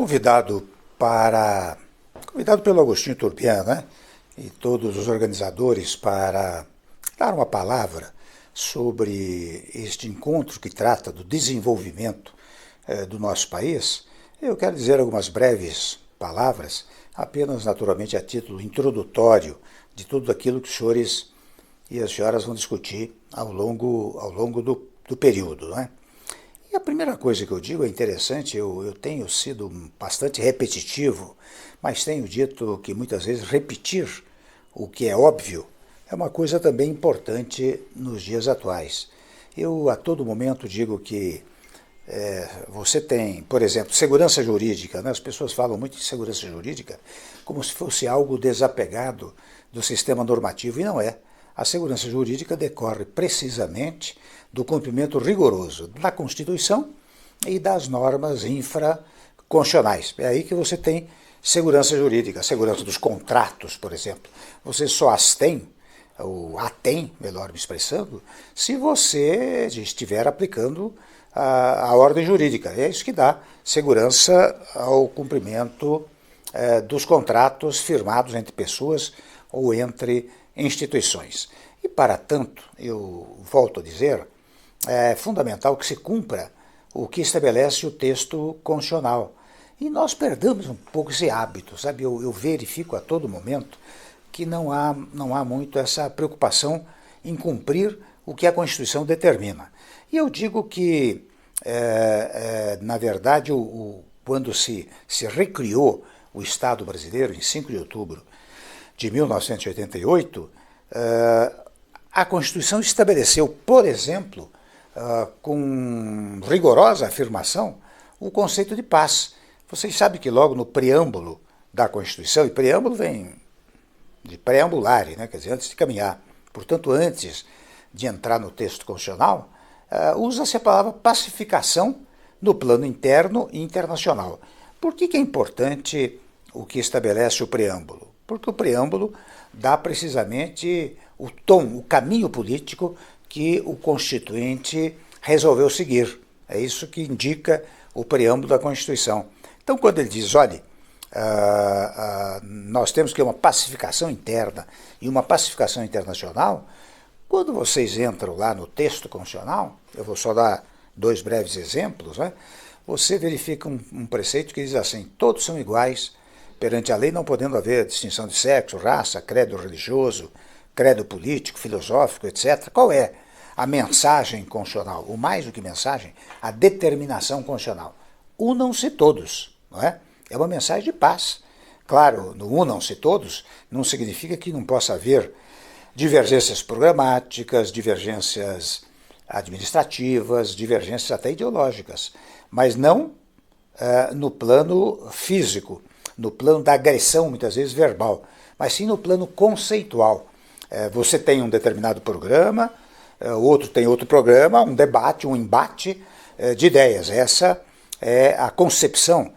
convidado pelo Agostinho Turbian, né, e todos os organizadores para dar uma palavra sobre este encontro que trata do desenvolvimento do nosso país, eu quero dizer algumas breves palavras, apenas naturalmente a título introdutório de tudo aquilo que os senhores e as senhoras vão discutir ao longo do período, né? E a primeira coisa que eu digo é interessante, eu tenho sido bastante repetitivo, mas tenho dito que muitas vezes repetir o que é óbvio é uma coisa também importante nos dias atuais. Eu a todo momento digo que você tem, por exemplo, segurança jurídica, né? As pessoas falam muito de segurança jurídica como se fosse algo desapegado do sistema normativo, e não é. A segurança jurídica decorre precisamente do cumprimento rigoroso da Constituição e das normas infraconstitucionais. É aí que você tem segurança jurídica, segurança dos contratos, por exemplo. Você só as tem, ou a tem, melhor me expressando, se você estiver aplicando a ordem jurídica. É isso que dá segurança ao cumprimento dos contratos firmados entre pessoas ou entre instituições. E, para tanto, eu volto a dizer, é fundamental que se cumpra o que estabelece o texto constitucional. E nós perdemos um pouco esse hábito, sabe? Eu verifico a todo momento que não há muito essa preocupação em cumprir o que a Constituição determina. E eu digo que, na verdade, quando se recriou o Estado brasileiro, em 5 de outubro de 1988, a Constituição estabeleceu, por exemplo, com rigorosa afirmação, o conceito de paz. Vocês sabem que logo no preâmbulo da Constituição, e preâmbulo vem de preambulare, né, quer dizer, antes de caminhar, portanto, antes de entrar no texto constitucional, usa-se a palavra pacificação no plano interno e internacional. Por que é importante o que estabelece o preâmbulo? Porque o preâmbulo dá precisamente o tom, o caminho político que o Constituinte resolveu seguir. É isso que indica o preâmbulo da Constituição. Então, quando ele diz, olha, nós temos que ter uma pacificação interna e uma pacificação internacional, quando vocês entram lá no texto constitucional, eu vou só dar 2 breves exemplos, né? Você verifica um preceito que diz assim, todos são iguais perante a lei, não podendo haver distinção de sexo, raça, credo religioso, credo político, filosófico, etc. Qual é a mensagem constitucional? O mais do que mensagem, a determinação constitucional. Unam-se todos, não é? É uma mensagem de paz. Claro, no unam-se todos não significa que não possa haver divergências programáticas, divergências administrativas, divergências até ideológicas, mas não no plano físico, no plano da agressão, muitas vezes verbal, mas sim no plano conceitual. Você tem um determinado programa, o outro tem outro programa, um debate, um embate de ideias. Essa é a concepção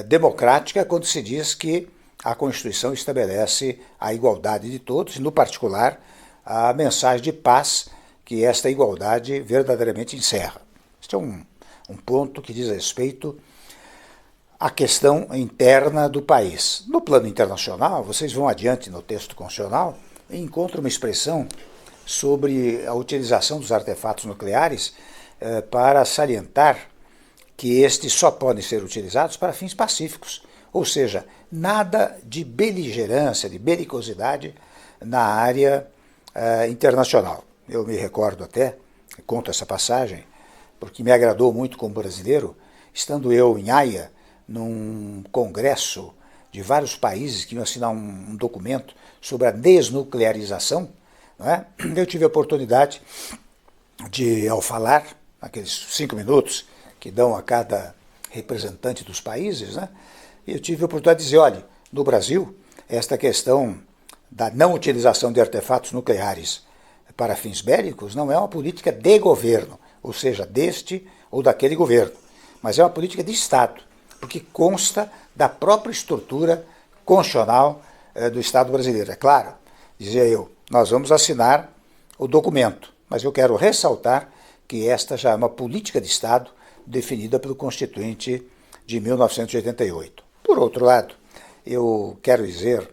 democrática quando se diz que a Constituição estabelece a igualdade de todos, e, no particular, a mensagem de paz que esta igualdade verdadeiramente encerra. Este é um ponto que diz respeito à questão interna do país. No plano internacional, vocês vão adiante no texto constitucional e encontram uma expressão sobre a utilização dos artefatos nucleares para salientar que estes só podem ser utilizados para fins pacíficos, ou seja, nada de beligerância, de belicosidade na área internacional. Eu me recordo até, conto essa passagem, porque me agradou muito como brasileiro, estando eu em Haia, num congresso de vários países que iam assinar um documento sobre a desnuclearização, não é? Eu tive a oportunidade de, ao falar, aqueles 5 minutos que dão a cada representante dos países, né? Eu tive a oportunidade de dizer, olha, no Brasil, esta questão da não utilização de artefatos nucleares para fins bélicos não é uma política de governo, ou seja, deste ou daquele governo, mas é uma política de Estado, porque consta da própria estrutura constitucional do Estado brasileiro. É claro, dizia eu, nós vamos assinar o documento, mas eu quero ressaltar que esta já é uma política de Estado definida pelo Constituinte de 1988. Por outro lado, eu quero dizer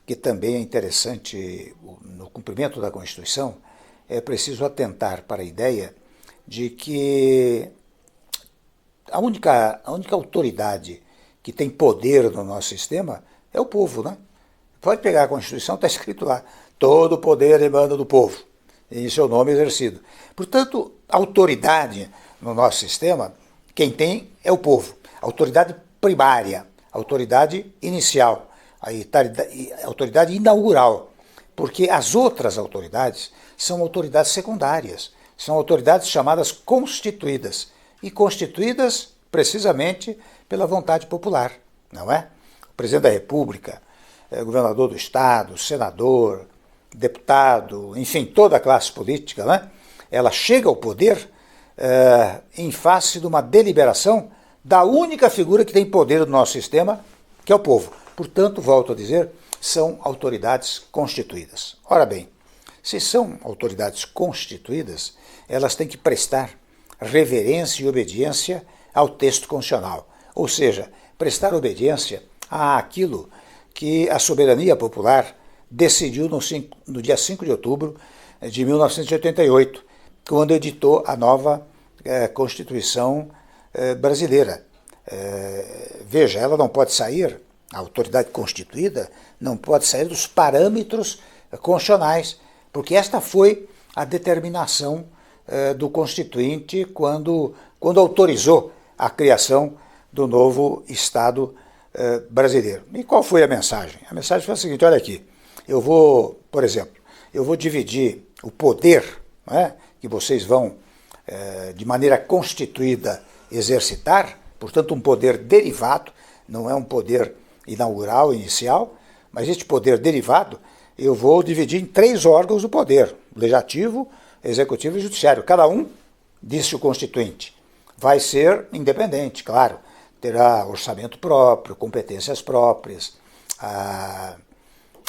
que também é interessante, no cumprimento da Constituição, é preciso atentar para a ideia de que a única autoridade que tem poder no nosso sistema é o povo, né? Pode pegar a Constituição, está escrito lá, todo o poder emana do povo, em seu nome exercido. Portanto, a autoridade no nosso sistema, quem tem é o povo. A autoridade primária, a autoridade inicial, a autoridade inaugural, porque as outras autoridades são autoridades secundárias, são autoridades chamadas constituídas, e constituídas precisamente pela vontade popular, não é? O presidente da República, governador do estado, senador, deputado, enfim, toda a classe política, né? Ela chega ao poder em face de uma deliberação da única figura que tem poder no nosso sistema, que é o povo. Portanto, volto a dizer, são autoridades constituídas. Ora bem, se são autoridades constituídas, elas têm que prestar reverência e obediência ao texto constitucional, ou seja, prestar obediência àquilo que a soberania popular decidiu no dia 5 de outubro de 1988, quando editou a nova Constituição brasileira. Veja, ela não pode sair, a autoridade constituída não pode sair dos parâmetros constitucionais, porque esta foi a determinação do Constituinte quando autorizou a criação do novo Estado brasileiro. E qual foi a mensagem? A mensagem foi a seguinte, olha aqui, eu vou, por exemplo, eu vou dividir o poder, né, que vocês vão, de maneira constituída, exercitar, portanto um poder derivado, não é um poder inaugural, inicial, mas este poder derivado eu vou dividir em 3 órgãos do poder, legislativo, executivo e judiciário. Cada um, disse o Constituinte, vai ser independente, claro, terá orçamento próprio, competências próprias,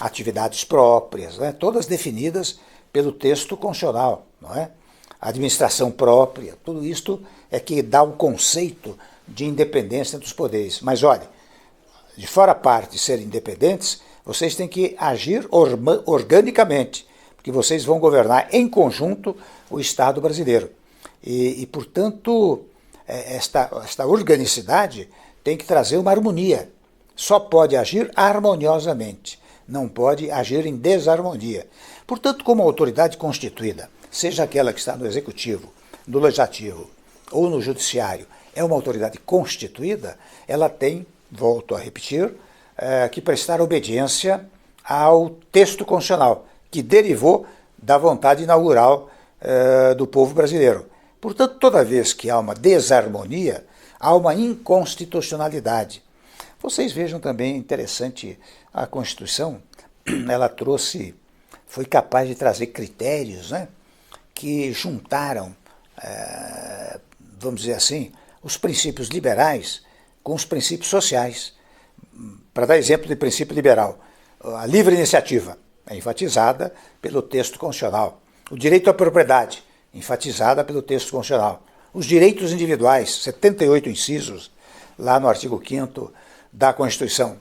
atividades próprias, né, todas definidas pelo texto constitucional, não é? Administração própria, tudo isto é que dá um conceito de independência entre os poderes. Mas olha, de fora a parte de serem independentes, vocês têm que agir organicamente, porque vocês vão governar em conjunto o Estado brasileiro. E portanto, esta organicidade tem que trazer uma harmonia. Só pode agir harmoniosamente, não pode agir em desarmonia. Portanto, como autoridade constituída, seja aquela que está no Executivo, no Legislativo ou no Judiciário, é uma autoridade constituída, ela tem, volto a repetir, que prestar obediência ao texto constitucional, que derivou da vontade inaugural do povo brasileiro. Portanto, toda vez que há uma desarmonia, há uma inconstitucionalidade. Vocês vejam também, interessante, a Constituição, ela foi capaz de trazer critérios, né, que juntaram, vamos dizer assim, os princípios liberais com os princípios sociais. Para dar exemplo de princípio liberal, a livre iniciativa é enfatizada pelo texto constitucional. O direito à propriedade, enfatizada pelo texto constitucional. Os direitos individuais, 78 incisos, lá no artigo 5º da Constituição,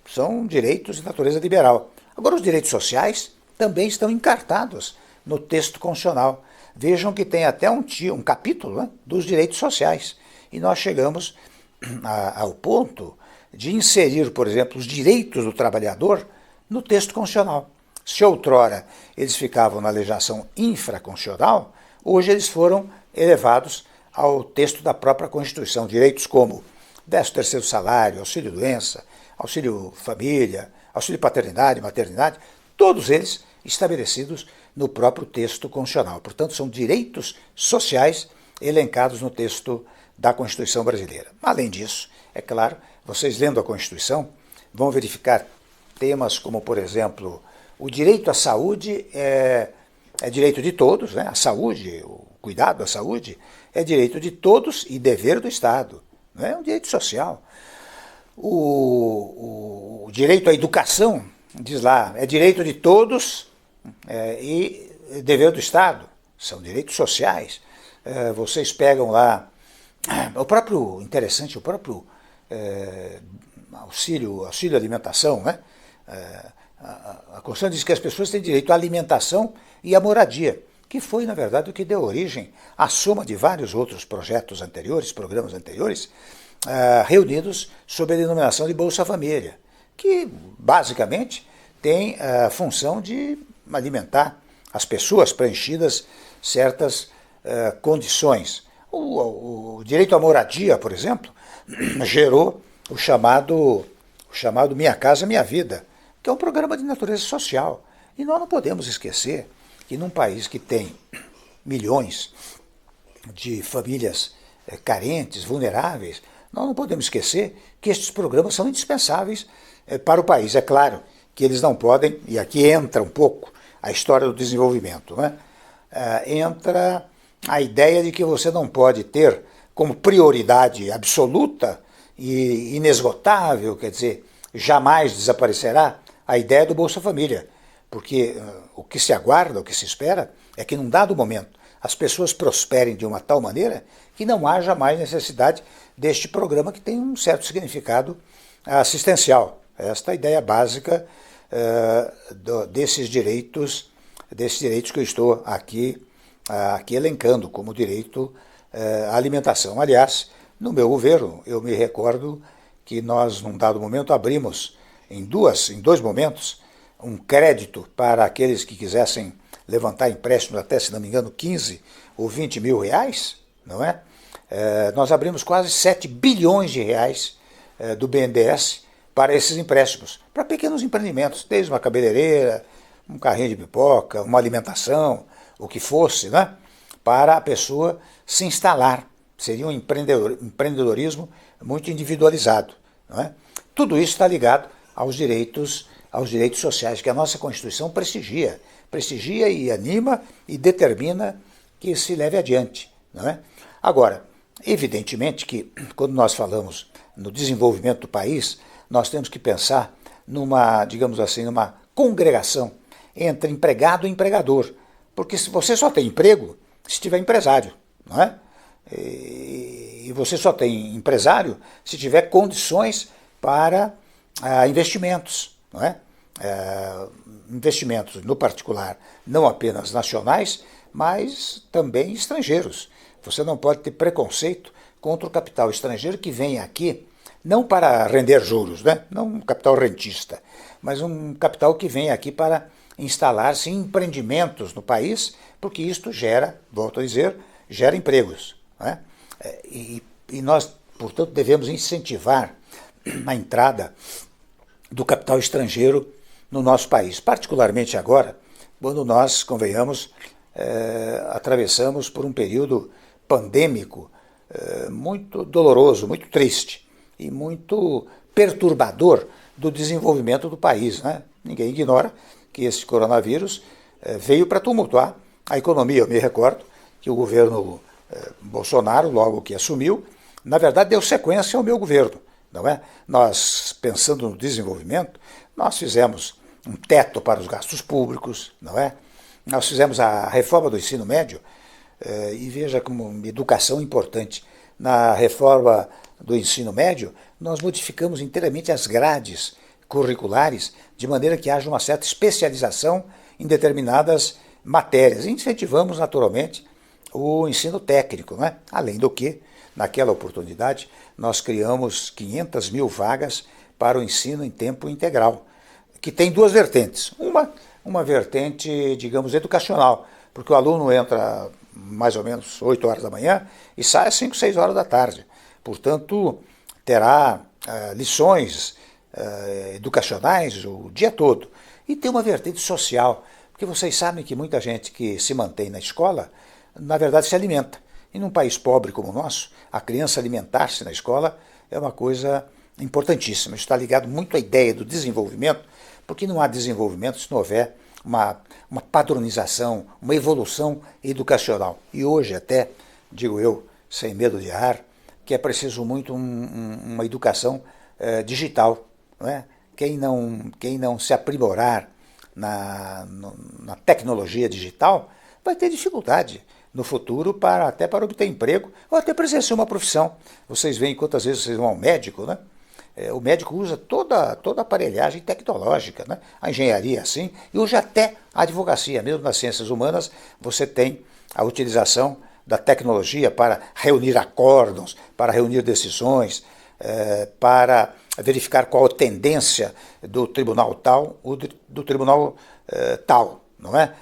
são direitos de natureza liberal. Agora, os direitos sociais também estão encartados no texto constitucional. Vejam que tem até um capítulo, né, dos direitos sociais. E nós chegamos ao ponto de inserir, por exemplo, os direitos do trabalhador no texto constitucional. Se outrora eles ficavam na legislação infraconstitucional, hoje eles foram elevados ao texto da própria Constituição. Direitos como 13º salário, auxílio-doença, auxílio-família, auxílio-paternidade, maternidade, todos eles estabelecidos no próprio texto constitucional. Portanto, são direitos sociais elencados no texto da Constituição brasileira. Além disso, é claro, vocês lendo a Constituição vão verificar temas como, por exemplo, o direito à saúde é direito de todos, né? A saúde, o cuidado da saúde é direito de todos e dever do Estado, não é um direito social. O direito à educação, diz lá, é direito de todos e dever do Estado, são direitos sociais. Vocês pegam lá, interessante, o próprio auxílio alimentação, né? A Constituição diz que as pessoas têm direito à alimentação e à moradia, que foi, na verdade, o que deu origem à soma de vários outros projetos anteriores, programas anteriores, reunidos sob a denominação de Bolsa Família, que basicamente tem a função de alimentar as pessoas preenchidas certas condições. O direito à moradia, por exemplo, gerou o chamado Minha Casa Minha Vida, que é um programa de natureza social. E nós não podemos esquecer que num país que tem milhões de famílias carentes, vulneráveis, nós não podemos esquecer que estes programas são indispensáveis para o país. É claro que eles não podem, e aqui entra um pouco a história do desenvolvimento, né? Entra a ideia de que você não pode ter como prioridade absoluta e inesgotável, quer dizer, jamais desaparecerá a ideia do Bolsa Família, porque o que se aguarda, o que se espera, é que num dado momento as pessoas prosperem de uma tal maneira que não haja mais necessidade deste programa que tem um certo significado assistencial. Esta é a ideia básica desses direitos que eu estou aqui elencando como direito à alimentação. Aliás, no meu governo, eu me recordo que nós, num dado momento, abrimos em dois momentos, um crédito para aqueles que quisessem levantar empréstimos até, se não me engano, 15 ou 20 mil reais, não é? Nós abrimos quase 7 bilhões de reais do BNDES para esses empréstimos, para pequenos empreendimentos, desde uma cabeleireira, um carrinho de pipoca, uma alimentação, o que fosse, né? Para a pessoa se instalar. Seria um empreendedorismo muito individualizado, não é? Tudo isso está ligado aos direitos sociais que a nossa Constituição prestigia e anima e determina que se leve adiante, não é? Agora, evidentemente que quando nós falamos no desenvolvimento do país, nós temos que pensar numa, digamos assim, numa congregação entre empregado e empregador, porque se você só tem emprego se tiver empresário, não é? E você só tem empresário se tiver condições para investimentos, não é? Investimentos, no particular, não apenas nacionais, mas também estrangeiros. Você não pode ter preconceito contra o capital estrangeiro que vem aqui, não para render juros, né? Não um capital rentista, mas um capital que vem aqui para instalar-se em empreendimentos no país, porque isto gera, volto a dizer, gera empregos, não é? E nós, portanto, devemos incentivar a entrada do capital estrangeiro no nosso país, particularmente agora, quando nós, convenhamos, atravessamos por um período pandêmico muito doloroso, muito triste e muito perturbador do desenvolvimento do país, né? Ninguém ignora que esse coronavírus veio para tumultuar a economia. Eu me recordo que o governo Bolsonaro, logo que assumiu, na verdade deu sequência ao meu governo, não é? Nós, pensando no desenvolvimento, nós fizemos um teto para os gastos públicos, não é? Nós fizemos a reforma do ensino médio, e veja como educação importante. Na reforma do ensino médio, nós modificamos inteiramente as grades curriculares, de maneira que haja uma certa especialização em determinadas matérias. E incentivamos, naturalmente, o ensino técnico, não é? Além do que, naquela oportunidade, nós criamos 500 mil vagas para o ensino em tempo integral, que tem duas vertentes. Uma vertente, digamos, educacional, porque o aluno entra mais ou menos 8 horas da manhã e sai às 5, 6 horas da tarde. Portanto, terá lições educacionais o dia todo. E tem uma vertente social, porque vocês sabem que muita gente que se mantém na escola, na verdade, se alimenta. E num país pobre como o nosso, a criança alimentar-se na escola é uma coisa importantíssima. Isso está ligado muito à ideia do desenvolvimento, porque não há desenvolvimento se não houver uma padronização, uma evolução educacional. E hoje até, digo eu, sem medo de errar, que é preciso muito uma educação digital. Não é? Quem não se aprimorar na tecnologia digital vai ter dificuldade no futuro até para obter emprego ou até para exercer uma profissão. Vocês veem quantas vezes vocês vão ao médico, né? O médico usa toda a aparelhagem tecnológica, né? A engenharia assim, e hoje até a advocacia, mesmo nas ciências humanas, você tem a utilização da tecnologia para reunir acórdãos, para reunir decisões, para verificar qual a tendência do tribunal tal ou do tribunal tal, não é?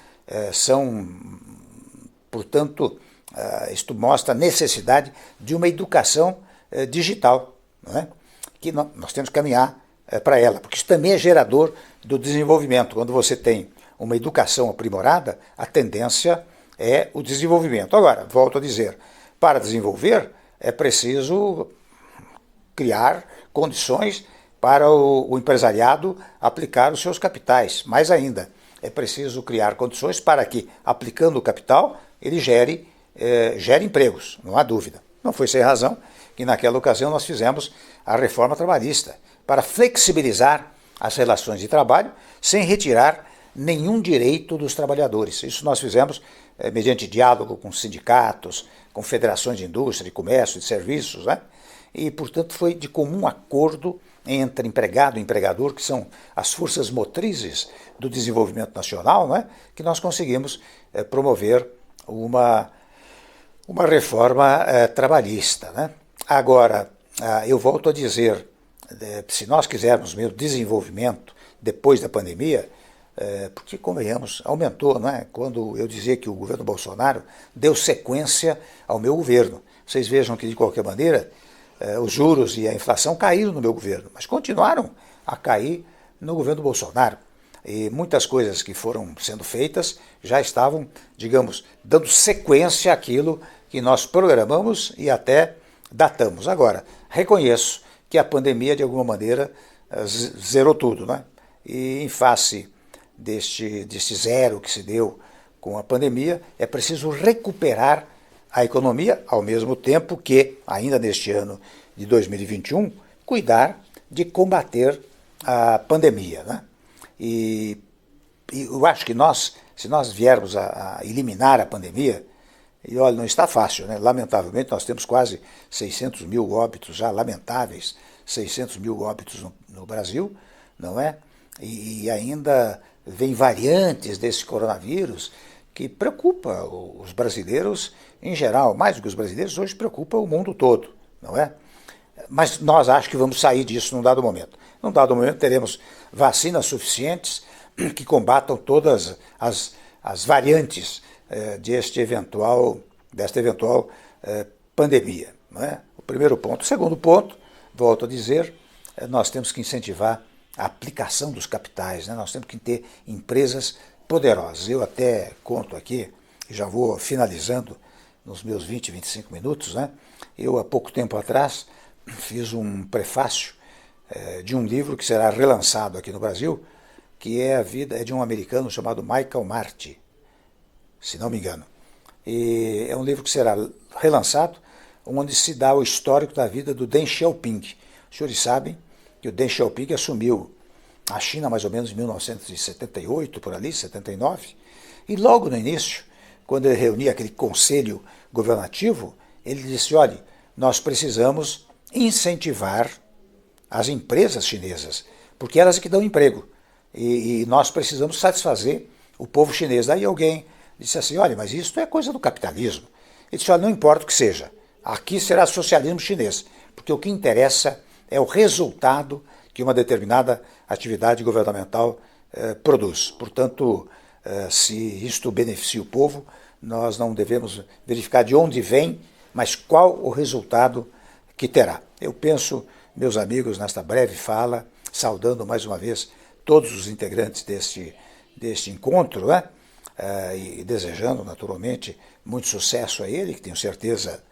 Portanto, isto mostra a necessidade de uma educação digital, não é? Que nós temos que caminhar para ela, porque isso também é gerador do desenvolvimento. Quando você tem uma educação aprimorada, a tendência é o desenvolvimento. Agora, volto a dizer, para desenvolver é preciso criar condições para o empresariado aplicar os seus capitais. Mais ainda, é preciso criar condições para que, aplicando o capital, ele gere empregos, não há dúvida. Não foi sem razão que naquela ocasião nós fizemos a reforma trabalhista, para flexibilizar as relações de trabalho sem retirar nenhum direito dos trabalhadores. Isso nós fizemos mediante diálogo com sindicatos, com federações de indústria, de comércio, de serviços, né? E, portanto, foi de comum acordo entre empregado e empregador, que são as forças motrizes do desenvolvimento nacional, né, que nós conseguimos promover uma reforma trabalhista, né? Agora, eu volto a dizer, se nós quisermos mesmo desenvolvimento depois da pandemia, porque, convenhamos, aumentou, não é? Quando eu dizia que o governo Bolsonaro deu sequência ao meu governo. Vocês vejam que, de qualquer maneira, os juros e a inflação caíram no meu governo, mas continuaram a cair no governo Bolsonaro. E muitas coisas que foram sendo feitas já estavam, digamos, dando sequência àquilo que nós programamos e até datamos. Agora, reconheço que a pandemia, de alguma maneira, zerou tudo, né? E em face deste zero que se deu com a pandemia, é preciso recuperar a economia, ao mesmo tempo que, ainda neste ano de 2021, cuidar de combater a pandemia, né? E eu acho que se nós viermos a eliminar a pandemia, e olha, não está fácil, né? Lamentavelmente, nós temos quase 600 mil óbitos já, lamentáveis 600 mil óbitos no Brasil, não é? E ainda vem variantes desse coronavírus que preocupa os brasileiros em geral, mais do que os brasileiros, hoje preocupa o mundo todo, não é? Mas nós acho que vamos sair disso num dado momento. Num dado momento teremos vacinas suficientes que combatam todas as variantes desta eventual pandemia, não é? O primeiro ponto. O segundo ponto, volto a dizer, nós temos que incentivar a aplicação dos capitais, né? Nós temos que ter empresas poderosas. Eu até conto aqui, já vou finalizando nos meus 20, 25 minutos, né? Eu, há pouco tempo atrás, fiz um prefácio de um livro que será relançado aqui no Brasil, que é a vida de um americano chamado Michael Marty, se não me engano. E é um livro que será relançado, onde se dá o histórico da vida do Deng Xiaoping. Os senhores sabem que o Deng Xiaoping assumiu a China mais ou menos em 1978, por ali, 79, e logo no início, quando ele reunia aquele conselho governativo, ele disse, olha, nós precisamos incentivar as empresas chinesas, porque elas é que dão emprego, e nós precisamos satisfazer o povo chinês. Daí alguém disse assim, olha, mas isso é coisa do capitalismo. Ele disse, olha, não importa o que seja, aqui será socialismo chinês, porque o que interessa é o resultado que uma determinada atividade governamental produz. Portanto, se isto beneficia o povo, nós não devemos verificar de onde vem, mas qual o resultado que terá. Eu penso, meus amigos, nesta breve fala, saudando mais uma vez todos os integrantes deste encontro, né? E desejando, naturalmente, muito sucesso a ele, que tenho certeza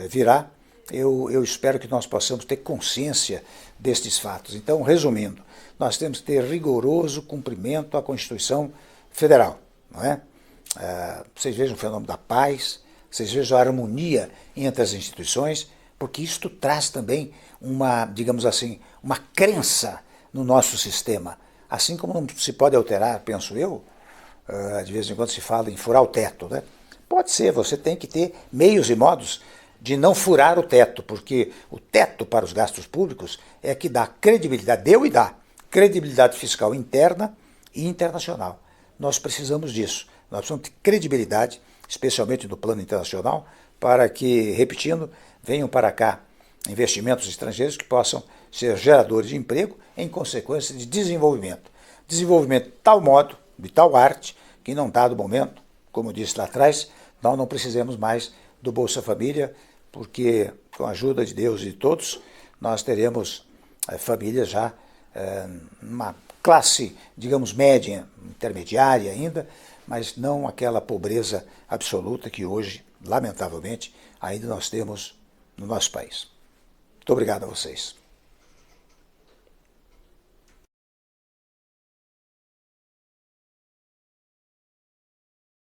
virá. Eu espero que nós possamos ter consciência destes fatos. Então, resumindo, nós temos que ter rigoroso cumprimento à Constituição Federal, não é? Vocês vejam o fenômeno da paz, vocês vejam a harmonia entre as instituições, porque isto traz também uma, digamos assim, uma crença no nosso sistema. Assim como não se pode alterar, penso eu, de vez em quando se fala em furar o teto, né? Pode ser, você tem que ter meios e modos de não furar o teto, porque o teto para os gastos públicos é que dá credibilidade, deu e dá, credibilidade fiscal interna e internacional. Nós precisamos disso, nós precisamos de credibilidade, especialmente no plano internacional, para que, repetindo, venham para cá investimentos estrangeiros que possam ser geradores de emprego em consequência de desenvolvimento. Desenvolvimento de tal modo, de tal arte, que num dado momento, como eu disse lá atrás, nós não precisamos mais do Bolsa Família, porque com a ajuda de Deus e de todos, nós teremos famílias já uma classe, digamos, média, intermediária ainda, mas não aquela pobreza absoluta que hoje, lamentavelmente, ainda nós temos no nosso país. Muito obrigado a vocês.